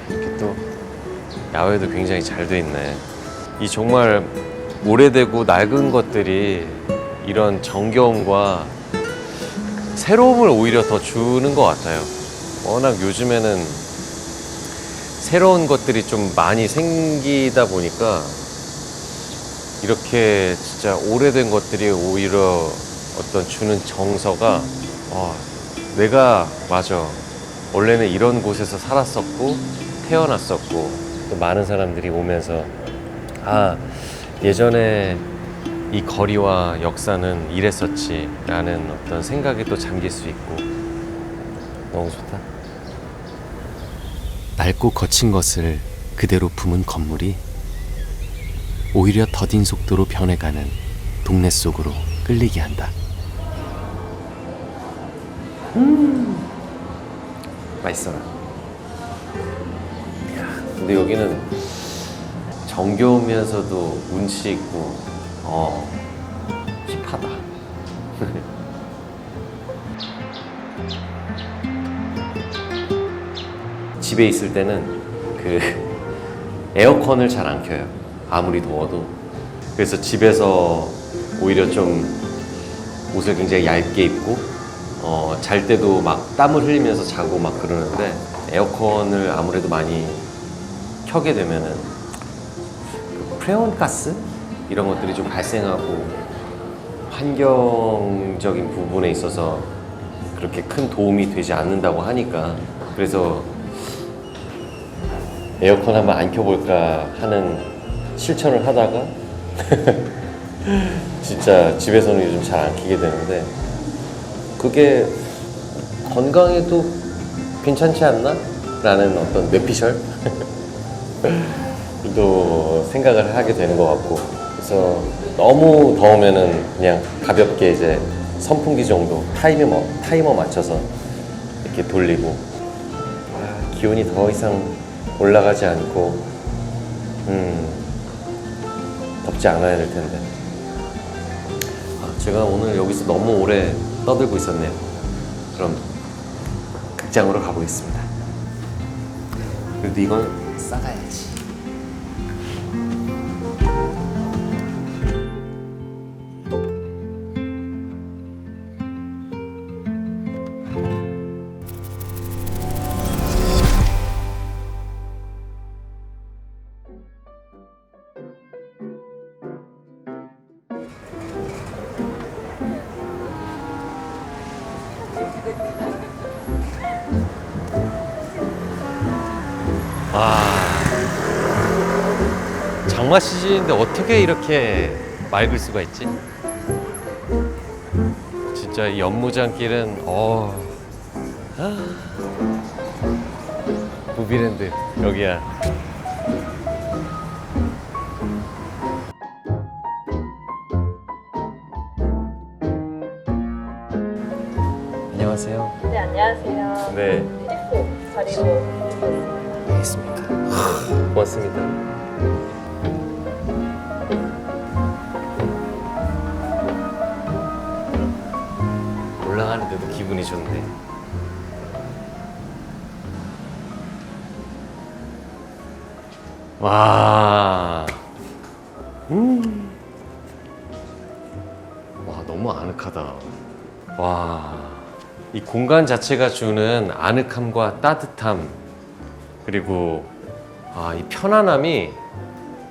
이렇게 또 야외도 굉장히 잘 돼 있네. 이 정말 오래되고 낡은 것들이 이런 정겨움과 새로움을 오히려 더 주는 것 같아요. 워낙 요즘에는 새로운 것들이 좀 많이 생기다 보니까 이렇게 진짜 오래된 것들이 오히려 어떤 주는 정서가 내가 맞아 원래는 이런 곳에서 살았었고 태어났었고 또 많은 사람들이 오면서 예전에 이 거리와 역사는 이랬었지 라는 어떤 생각에 또 잠길 수 있고 너무 좋다. 낡고 거친 것을 그대로 품은 건물이 오히려 더딘 속도로 변해가는 동네 속으로 끌리게 한다. 맛있어라. 근데 여기는 정겨우면서도 운치 있고 힙하다. 집에 있을 때는 그 에어컨을 잘 안 켜요. 아무리 더워도. 그래서 집에서 오히려 좀 옷을 굉장히 얇게 입고 잘 때도 막 땀을 흘리면서 자고 막 그러는데 에어컨을 아무래도 많이 켜게 되면은 그 프레온 가스 이런 것들이 좀 발생하고 환경적인 부분에 있어서 그렇게 큰 도움이 되지 않는다고 하니까 그래서 에어컨 한번 안 켜볼까 하는 실천을 하다가 진짜 집에서는 요즘 잘 안 켜게 되는데 그게 건강에도 괜찮지 않나? 라는 어떤 뇌피셜? 또 생각을 하게 되는 것 같고 그래서 너무 더우면은 그냥 가볍게 이제 선풍기 정도 타이머 맞춰서 이렇게 돌리고 기온이 더 이상 올라가지 않고 덥지 않아야 될 텐데 제가 오늘 여기서 너무 오래 떠들고 있었네요. 그럼 극장으로 가보겠습니다. 그래도 이건 싸가야지. 장마 시즌인데 어떻게 이렇게 맑을 수가 있지? 진짜 이 연무장길은 무비랜드 여기야. 안녕하세요. 네, 안녕하세요. 네. T4 자리로 해주셨습니다. 알겠습니다. 고맙습니다. 올라가는데도 기분이 좋네. 와. 와, 너무 아늑하다. 와. 이 공간 자체가 주는 아늑함과 따뜻함 그리고 이 편안함이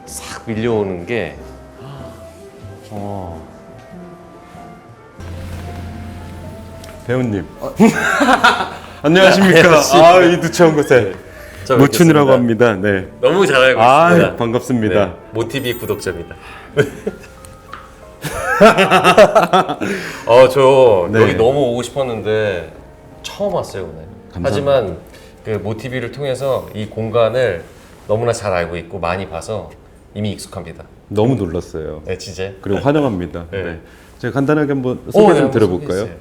싹 밀려오는 게 배우님. 안녕하십니까. 이 누추한 곳에 모춘이라고 합니다. 네. 너무 잘 알고 있습니다. 반갑습니다. 네, 모티비 구독자입니다. 저 네. 여기 너무 오고 싶었는데 처음 왔어요 오늘. 감사합니다. 하지만 그 모티비를 통해서 이 공간을 너무나 잘 알고 있고 많이 봐서 이미 익숙합니다. 너무 놀랐어요. 네, 진짜. 그리고 환영합니다. 네. 네. 제가 간단하게 한번 소개 좀 네, 들어볼까요? 네,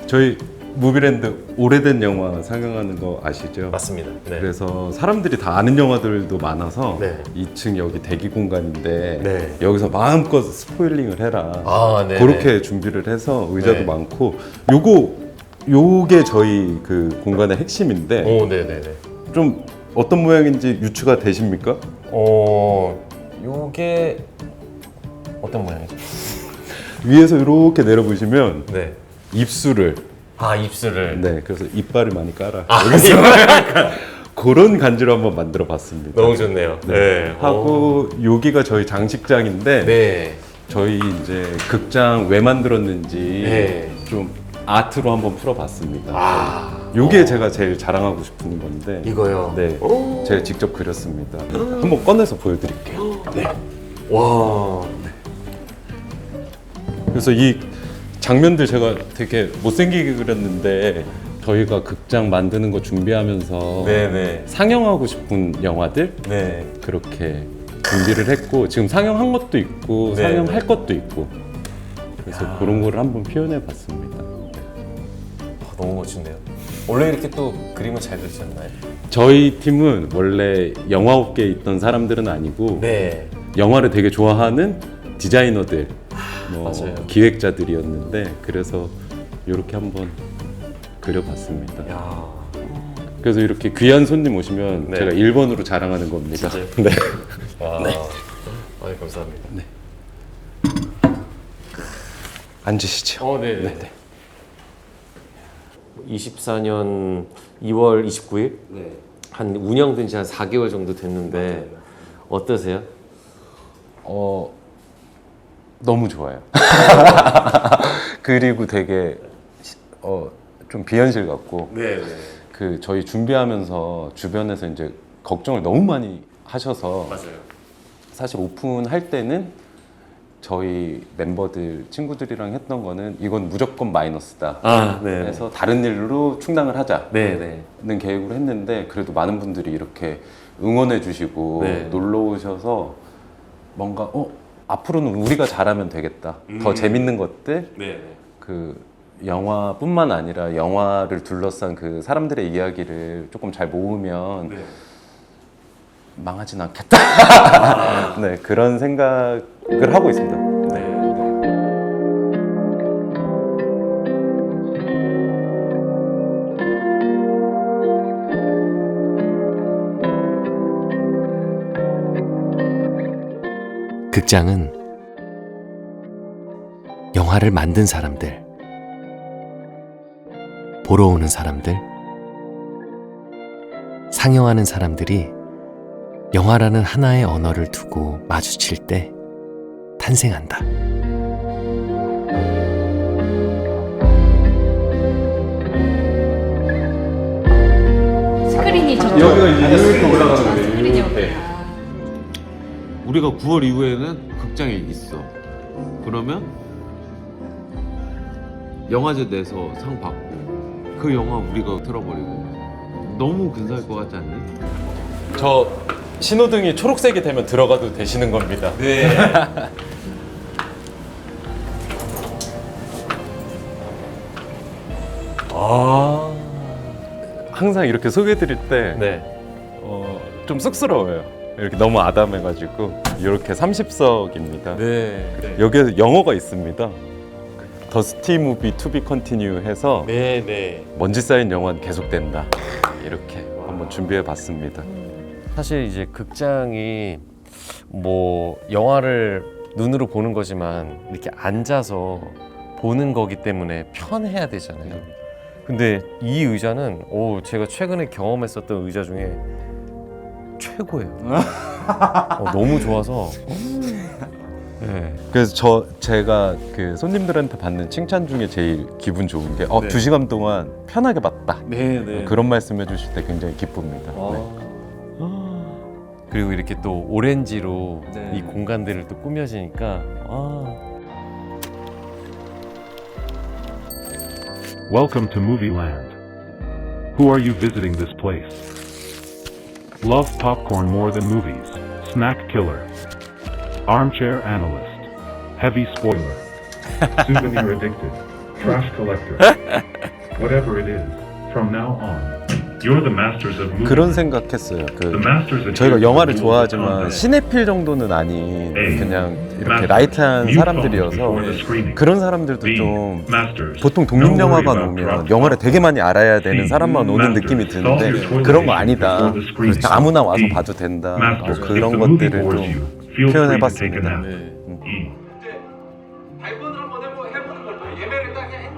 저희 무비랜드 오래된 영화 상영하는 거 아시죠? 맞습니다. 네. 그래서 사람들이 다 아는 영화들도 많아서 네. 2층 여기 대기 공간인데 네. 여기서 마음껏 스포일링을 해라. 네. 그렇게 준비를 해서 의자도 네. 많고 요거 요게 저희 그 공간의 핵심인데 오, 네네네. 좀 어떤 모양인지 유추가 되십니까? 요게 어떤 모양이죠? 위에서 이렇게 내려보시면 네. 입술을 입술을. 네 그래서 이빨을 많이 깔아 아, 그런 간지로 한번 만들어 봤습니다. 너무 좋네요. 네. 하고 여기가 저희 장식장인데 네. 저희 이제 극장 왜 만들었는지 네. 좀 아트로 한번 풀어봤습니다. 요게 제가 제일 자랑하고 싶은 건데 이거요? 네, 제가 직접 그렸습니다. 한번 꺼내서 보여드릴게요. 와. 그래서 이 장면들 제가 되게 못생기게 그렸는데 저희가 극장 만드는 거 준비하면서 네네. 상영하고 싶은 영화들 네. 그렇게 준비를 했고 지금 상영한 것도 있고 네, 상영할 것도 있고 그래서 그런 거를 한번 표현해 봤습니다. 너무 멋진데요. 원래 이렇게 또 그림을 잘 그리셨나요? 저희 팀은 원래 영화업계에 있던 사람들은 아니고 네. 영화를 되게 좋아하는 디자이너들, 뭐 맞아요. 기획자들이었는데 그래서 이렇게 한번 그려봤습니다. 야. 그래서 이렇게 귀한 손님 오시면 네. 제가 1번으로 자랑하는 겁니다. 진짜요? 네. 와. 아이, 감사합니다. 앉으시죠. 네. 24년 2월 29일? 네. 한 운영된 지 한 4개월 정도 됐는데 어떠세요? 너무 좋아요. 그리고 되게 좀 비현실 같고 네. 그 저희 준비하면서 주변에서 이제 걱정을 너무 많이 하셔서 맞아요. 사실 오픈할 때는 저희 멤버들 친구들이랑 했던 거는 이건 무조건 마이너스다. 네. 그래서 다른 일로 충당을 하자는 네. 계획으로 했는데 그래도 많은 분들이 이렇게 응원해 주시고 네. 놀러 오셔서 뭔가 앞으로는 우리가 잘하면 되겠다. 더 재밌는 것들 네. 그 영화뿐만 아니라 영화를 둘러싼 그 사람들의 이야기를 조금 잘 모으면 네. 망하진 않겠다. 네, 그런 생각을 하고 있습니다. 네. 극장은 영화를 만든 사람들, 보러 오는 사람들, 상영하는 사람들이 영화라는 하나의 언어를 두고 마주칠 때 탄생한다. 스크린이 저 여기가 이렇게 올라가는 거예요. 스크린이 이렇게. 우리가 9월 이후에는 극장에 있어. 그러면 영화제 내서 상 받고 그 영화 우리가 틀어버리고 너무 근사할 것 같지 않니? 저 신호등이 초록색이 되면 들어가도 되시는 겁니다. 네. 항상 이렇게 소개드릴 때 네. 좀 쑥스러워요. 이렇게 너무 아담해가지고 이렇게 30석입니다. 네. 여기에 영어가 있습니다. 더 스티 무비 투비 컨티뉴 해서 네. 먼지 쌓인 영화는 계속된다. 이렇게 한번 준비해봤습니다. 사실 이제 극장이 뭐 영화를 눈으로 보는 거지만 이렇게 앉아서 보는 거기 때문에 편해야 되잖아요. 근데 이 의자는 제가 최근에 경험했었던 의자 중에 최고예요. 너무 좋아서. 네. 그래서 제가 그 손님들한테 받는 칭찬 중에 제일 기분 좋은 게 2시간 동안 편하게 봤다. 네. 그런 말씀 해주실 때 굉장히 기쁩니다. 네. 그리고 이렇게 또 오렌지로 이 공간들을 또 꾸며지니까 Welcome to Movieland. Who are you visiting this place? Love popcorn more than movies. Snack killer. Armchair analyst. Heavy spoiler. Souvenir addicted. Trash collector. Whatever it is, from now on, You're the masters of movie. 그런 생각했어요. The masters of 저희가 영화를 rules of 좋아하지만 conduct. 시네필 정도는 아닌 A. 그냥 이렇게 Masters. 라이트한 New 사람들이어서 phones before the screening. 그런 사람들도 B. 좀 Masters. 보통 Don't worry 독립영화관 about 오면 drops. 영화를 되게 많이 알아야 되는 C. 사람만 오는 Masters. 느낌이 Solve your 드는데 toilet 그런 거 issue 아니다. before the screening. 그래서 아무나 와서 D. 봐도 된다. 뭐 Masters. If 그런 the movie 것들을 bores 좀 you, feel free to take a 표현해봤습니다. nap. 네. E. 발권을 한번 해보는 걸로 예매를 딱 해.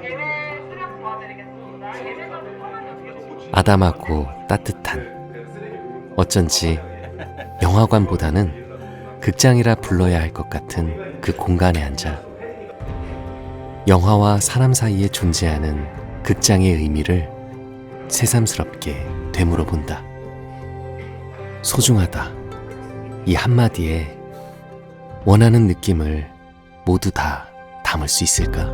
예매 수령 도와드리겠습니다. 예매는 통화는 아담하고 따뜻한, 어쩐지 영화관보다는 극장이라 불러야 할 것 같은 그 공간에 앉아 영화와 사람 사이에 존재하는 극장의 의미를 새삼스럽게 되물어 본다. 소중하다, 이 한마디에 원하는 느낌을 모두 다 담을 수 있을까?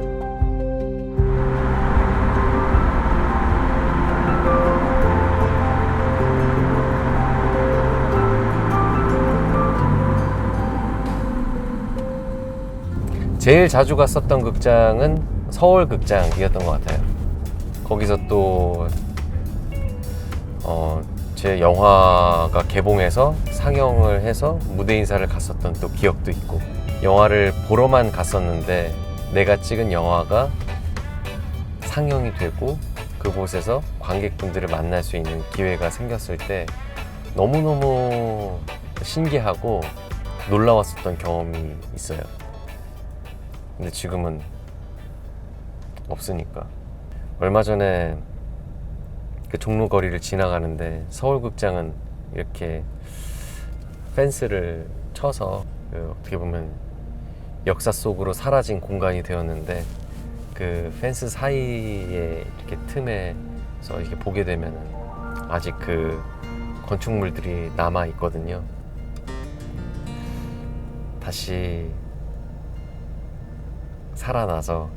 제일 자주 갔었던 극장은 서울 극장이었던 것 같아요. 거기서 또 제 영화가 개봉해서 상영을 해서 무대 인사를 갔었던 또 기억도 있고, 영화를 보러만 갔었는데 내가 찍은 영화가 상영이 되고 그곳에서 관객분들을 만날 수 있는 기회가 생겼을 때 너무너무 신기하고 놀라웠었던 경험이 있어요. 근데 지금은 없으니까. 얼마 전에 그 종로거리를 지나가는데 서울극장은 이렇게 펜스를 쳐서 어떻게 보면 역사 속으로 사라진 공간이 되었는데, 그 펜스 사이에 이렇게 틈에서 이렇게 보게 되면 아직 그 건축물들이 남아 있거든요. 다시 살아나서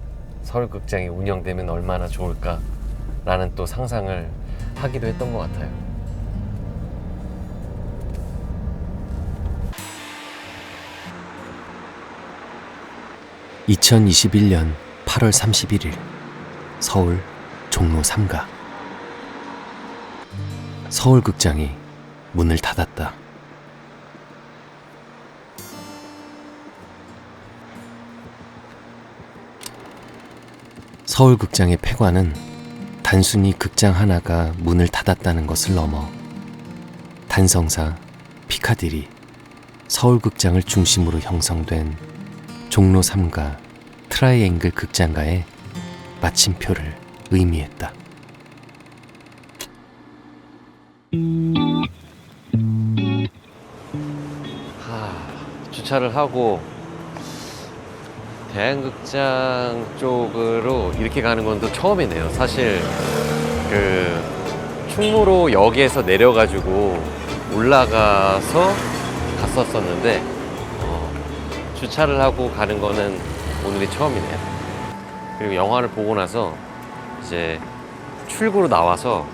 서울극장이 운영되면 얼마나 좋을까라는 또 상상을 하기도 했던 것 같아요. (2021년 8월 31일) 서울 종로 3가. 서울극장이 문을 닫았다. 서울극장의 폐관은 단순히 극장 하나가 문을 닫았다는 것을 넘어 단성사, 피카디리, 서울극장을 중심으로 형성된 종로 3가 트라이앵글 극장가의 마침표를 의미했다. 주차를 하고 대한극장 쪽으로 이렇게 가는 건 또 처음이네요. 사실 그 충무로 역에서 내려가지고 올라가서 갔었었는데 주차를 하고 가는 거는 오늘이 처음이네요. 그리고 영화를 보고 나서 이제 출구로 나와서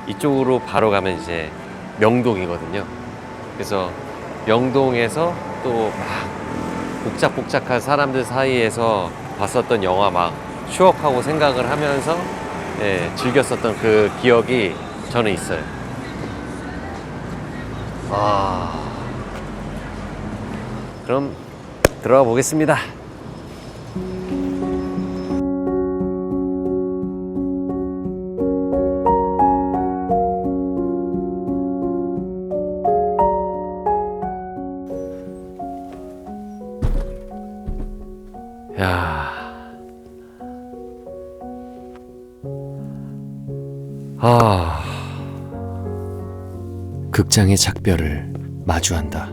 이쪽으로 바로 가면 이제 명동이거든요. 그래서 명동에서 또 막 복작복작한 사람들 사이에서 봤었던 영화 막 추억하고 생각을 하면서 즐겼었던 그 기억이 저는 있어요. 그럼 들어가 보겠습니다. 극장의 작별을 마주한다.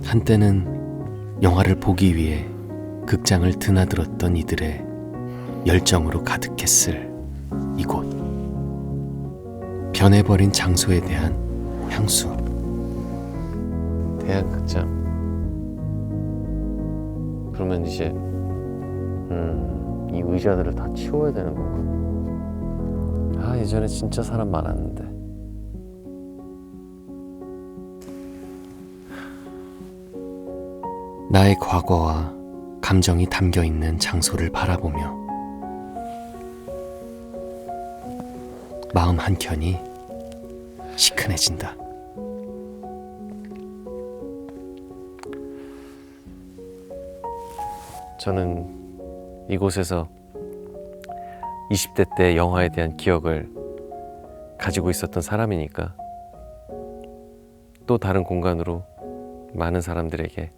한때는 영화를 보기 위해 극장을 드나들었던 이들의 열정으로 가득했을 이곳. 변해버린 장소에 대한 향수. 대한극장. 그러면 이제 이 의자들을 다 치워야 되는 건가? 예전에 진짜 사람 많았는데. 나의 과거와 감정이 담겨 있는 장소를 바라보며 마음 한켠이 시큰해진다. 저는 이곳에서 20대 때 영화에 대한 기억을 가지고 있었던 사람이니까 또 다른 공간으로 많은 사람들에게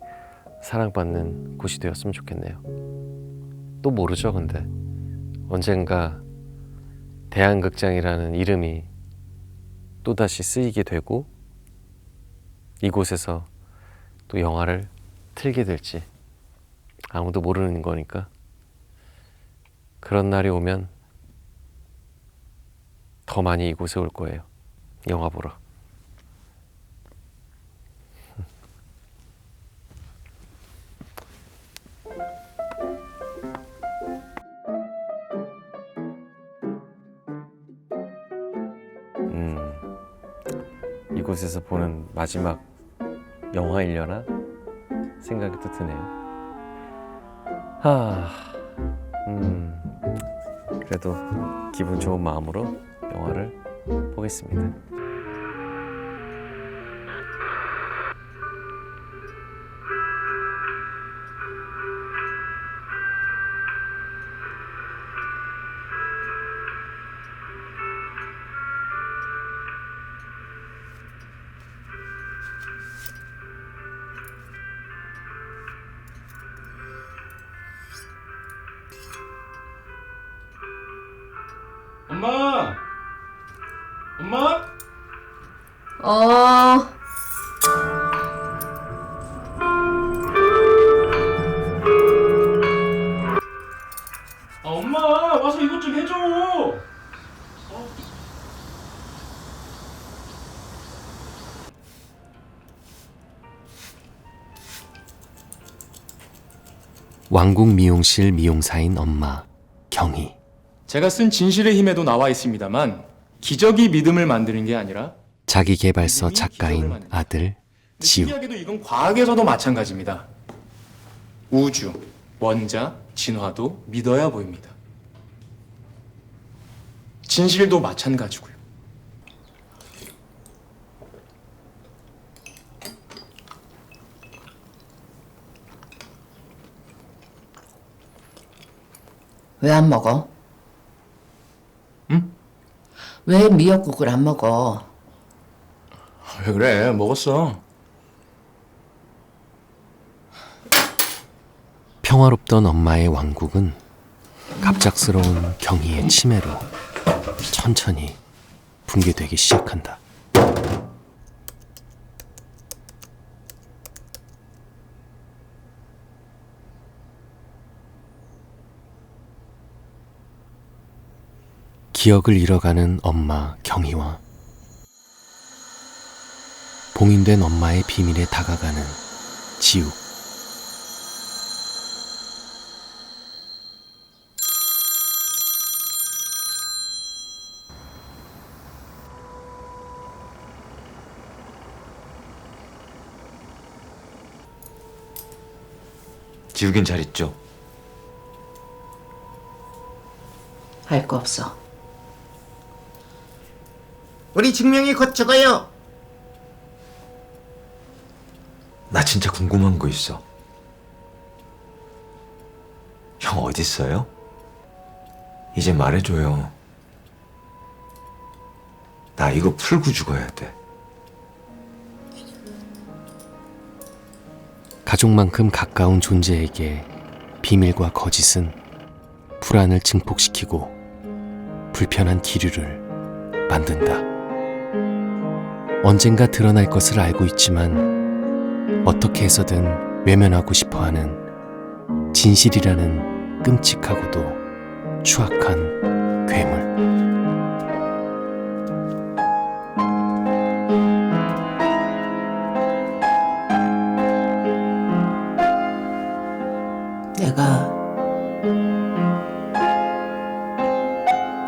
사랑받는 곳이 되었으면 좋겠네요. 또 모르죠, 근데 언젠가 대한극장이라는 이름이 또다시 쓰이게 되고 이곳에서 또 영화를 틀게 될지 아무도 모르는 거니까 그런 날이 오면 더 많이 이곳에 올 거예요. 영화 보러. 이곳에서 보는 마지막 영화이려나 생각이 또 드네요. 그래도 기분 좋은 마음으로 영화를 보겠습니다. 엄마! 엄마? 아, 엄마! 와서 이것 좀 해줘! 왕국 미용실 미용사인 엄마 경희. 제가 쓴 진실의 힘에도 나와 있습니다만 기적이 믿음을 만드는 게 아니라 자기계발서 작가인 아들 지우. 특이하게도 이건 과학에서도 마찬가지입니다. 우주, 원자, 진화도 믿어야 보입니다. 진실도 마찬가지고요. 왜 안 먹어? 응? 왜 미역국을 안 먹어? 왜 그래? 먹었어. 평화롭던 엄마의 왕국은 갑작스러운 경희의 치매로 천천히 붕괴되기 시작한다. 기억을 잃어가는 엄마 경희와 봉인된 엄마의 비밀에 다가가는 지욱. 지우긴 잘 있죠? 할 거 없어. 우리 증명이 곧 적어요. 나 진짜 궁금한 거 있어. 형 어딨어요? 이제 말해줘요. 나 이거 풀고 죽어야 돼. 가족만큼 가까운 존재에게 비밀과 거짓은 불안을 증폭시키고 불편한 기류를 만든다. 언젠가 드러날 것을 알고 있지만 어떻게 해서든 외면하고 싶어하는 진실이라는 끔찍하고도 추악한 괴물. 내가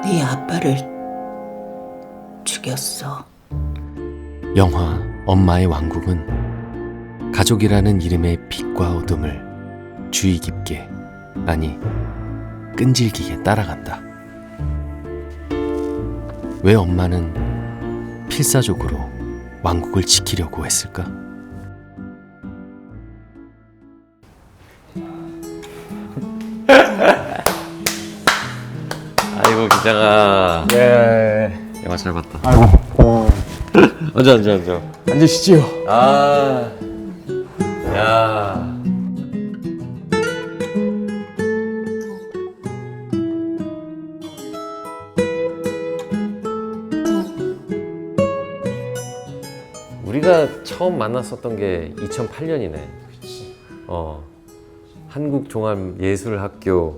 네 아빠를 죽였어. 영화 엄마의 왕국은 가족이라는 이름의 빛과 어둠을 주의 깊게, 아니 끈질기게 따라간다. 왜 엄마는 필사적으로 왕국을 지키려고 했을까? 아이고 기장아. 네. 영화 잘 봤다. 아이고. 앉아. 앉으시지요. 아, 야. 우리가 처음 만났었던 게 2008년이네. 한국종합예술학교에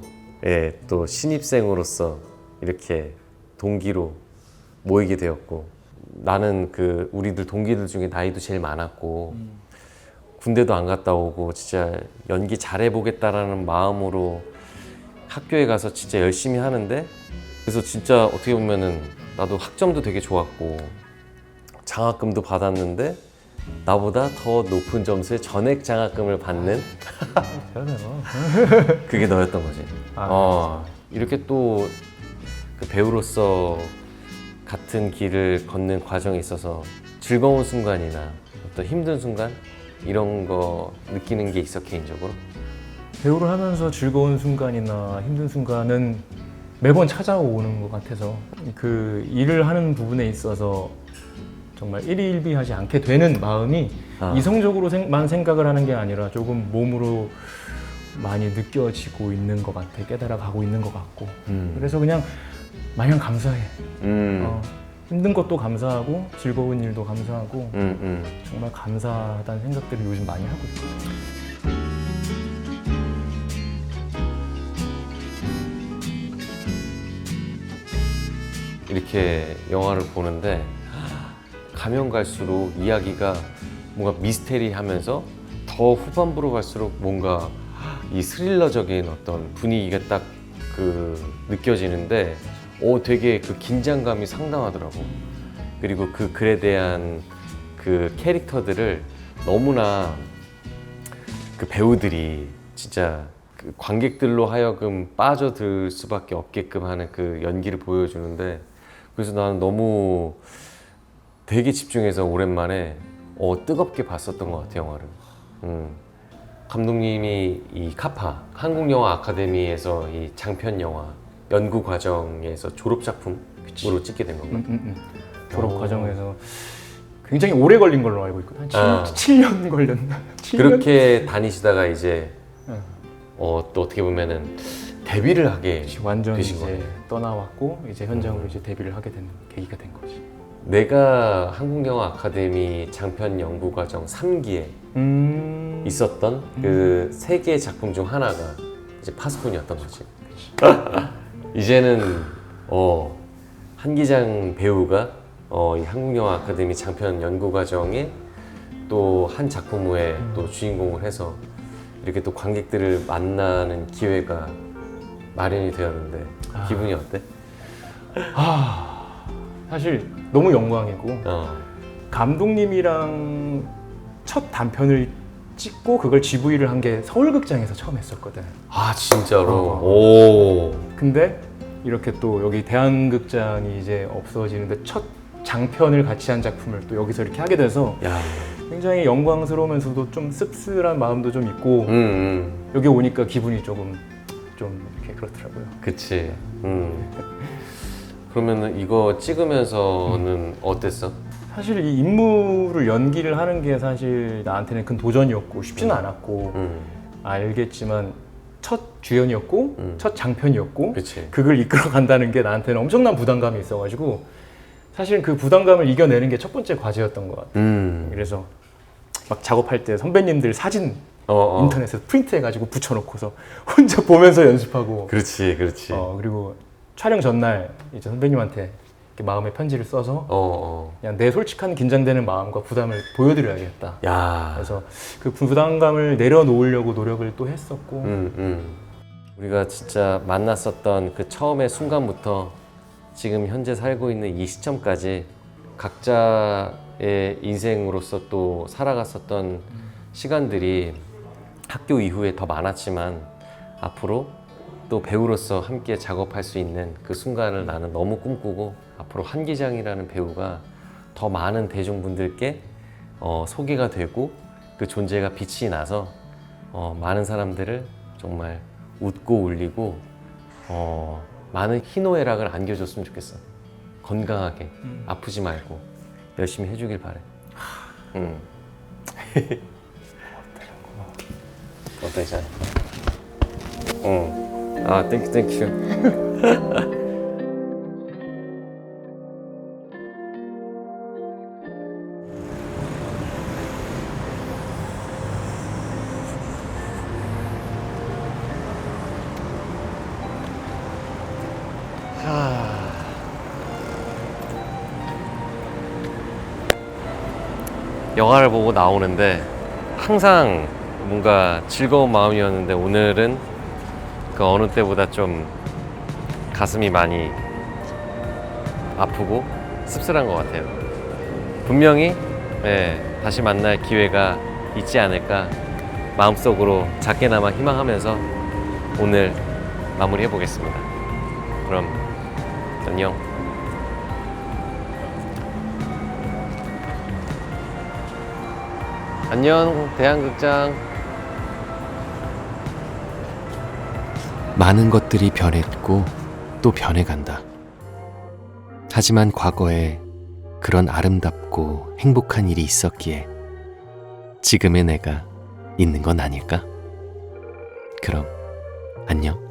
또 신입생으로서 이렇게 동기로 모이게 되었고, 나는 그 우리들 동기들 중에 나이도 제일 많았고 군대도 안 갔다 오고 진짜 연기 잘해보겠다라는 마음으로 학교에 가서 진짜 열심히 하는데, 그래서 진짜 어떻게 보면은 나도 학점도 되게 좋았고 장학금도 받았는데 나보다 더 높은 점수의 전액 장학금을 받는 그게 너였던 거지. 이렇게 또 그 배우로서 같은 길을 걷는 과정에 있어서 즐거운 순간이나 어떤 힘든 순간 이런 거 느끼는 게 있어 개인적으로? 배우를 하면서 즐거운 순간이나 힘든 순간은 매번 찾아오는 것 같아서 그 일을 하는 부분에 있어서 정말 일희일비하지 않게 되는 마음이 이성적으로만 생각을 하는 게 아니라 조금 몸으로 많이 느껴지고 있는 것 같아. 깨달아가고 있는 것 같고. 그래서 그냥 마냥 감사해. 힘든 것도 감사하고 즐거운 일도 감사하고 정말 감사하다는 생각들을 요즘 많이 하고 있어요. 이렇게 영화를 보는데 가면 갈수록 이야기가 뭔가 미스테리하면서 더 후반부로 갈수록 뭔가 이 스릴러적인 어떤 분위기가 딱 그 느껴지는데 되게 그 긴장감이 상당하더라고. 그리고 그 글에 대한 그 캐릭터들을 너무나 그 배우들이 진짜 그 관객들로 하여금 빠져들 수밖에 없게끔 하는 그 연기를 보여주는데, 그래서 나는 너무 되게 집중해서 오랜만에 뜨겁게 봤었던 것 같아 영화를. 감독님이 이 카파 한국영화 아카데미에서 이 장편 영화 연구 과정에서 졸업 작품으로 찍게 된 건가? 졸업 과정에서 굉장히 오래 걸린 걸로 알고 있거든. 한 7년 걸렸나? 7년? 그렇게 다니시다가 이제 또 어떻게 보면은 데뷔를 하게 완전 되신 이제 거예요. 떠나왔고 이제 현장으로 이제 데뷔를 하게 된 계기가 된 거지. 내가 한국영화 아카데미 장편 연구 과정 3기에 있었던 그 3개의 작품 중 하나가 이제 파수꾼이었던 거지. 이제는 한기장 배우가 이 한국영화 아카데미 장편 연구 과정에 또 한 작품의 또 주인공을 해서 이렇게 또 관객들을 만나는 기회가 마련이 되었는데 기분이 어때? 사실 너무 영광이고 감독님이랑 첫 단편을 찍고 그걸 GV를 한 게 서울극장에서 처음 했었거든. 아 진짜로? 오. 근데 이렇게 또 여기 대한극장이 이제 없어지는데 첫 장편을 같이 한 작품을 또 여기서 이렇게 하게 돼서 야. 굉장히 영광스러우면서도 좀 씁쓸한 마음도 좀 있고 여기 오니까 기분이 조금 좀 이렇게 그렇더라고요. 그치. 그러면은 이거 찍으면서는 어땠어? 사실 이 인물을 연기를 하는 게 사실 나한테는 큰 도전이었고 쉽지는 않았고 알겠지만 첫 주연이었고 첫 장편이었고 그치. 그걸 이끌어 간다는 게 나한테는 엄청난 부담감이 있어가지고 사실 그 부담감을 이겨내는 게 첫 번째 과제였던 것 같아요. 그래서 막 작업할 때 선배님들 사진 인터넷에서 프린트해가지고 붙여놓고서 혼자 보면서 연습하고. 그렇지. 그리고 촬영 전날 이제 선배님한테 이렇게 마음의 편지를 써서 그냥 내 솔직한 긴장되는 마음과 부담을 보여드려야겠다. 야. 그래서 그 부담감을 내려놓으려고 노력을 또 했었고. 우리가 진짜 만났었던 그 처음의 순간부터 지금 현재 살고 있는 이 시점까지 각자의 인생으로서 또 살아갔었던 시간들이 학교 이후에 더 많았지만 앞으로 또 배우로서 함께 작업할 수 있는 그 순간을 나는 너무 꿈꾸고 앞으로 한기장이라는 배우가 더 많은 대중분들께 소개가 되고 그 존재가 빛이 나서 많은 사람들을 정말 웃고 울리고 많은 희노애락을 안겨줬으면 좋겠어. 건강하게 아프지 말고 열심히 해주길 바래. 어떠시죠? 아, 땡큐. 영화를 보고 나오는데 항상 뭔가 즐거운 마음이었는데 오늘은 그 어느 때보다 좀 가슴이 많이 아프고 씁쓸한 것 같아요. 분명히 다시 만날 기회가 있지 않을까 마음속으로 작게나마 희망하면서 오늘 마무리해 보겠습니다. 그럼 안녕. 안녕, 대한극장. 많은 것들이 변했고 또 변해간다. 하지만 과거에 그런 아름답고 행복한 일이 있었기에 지금의 내가 있는 건 아닐까? 그럼 안녕.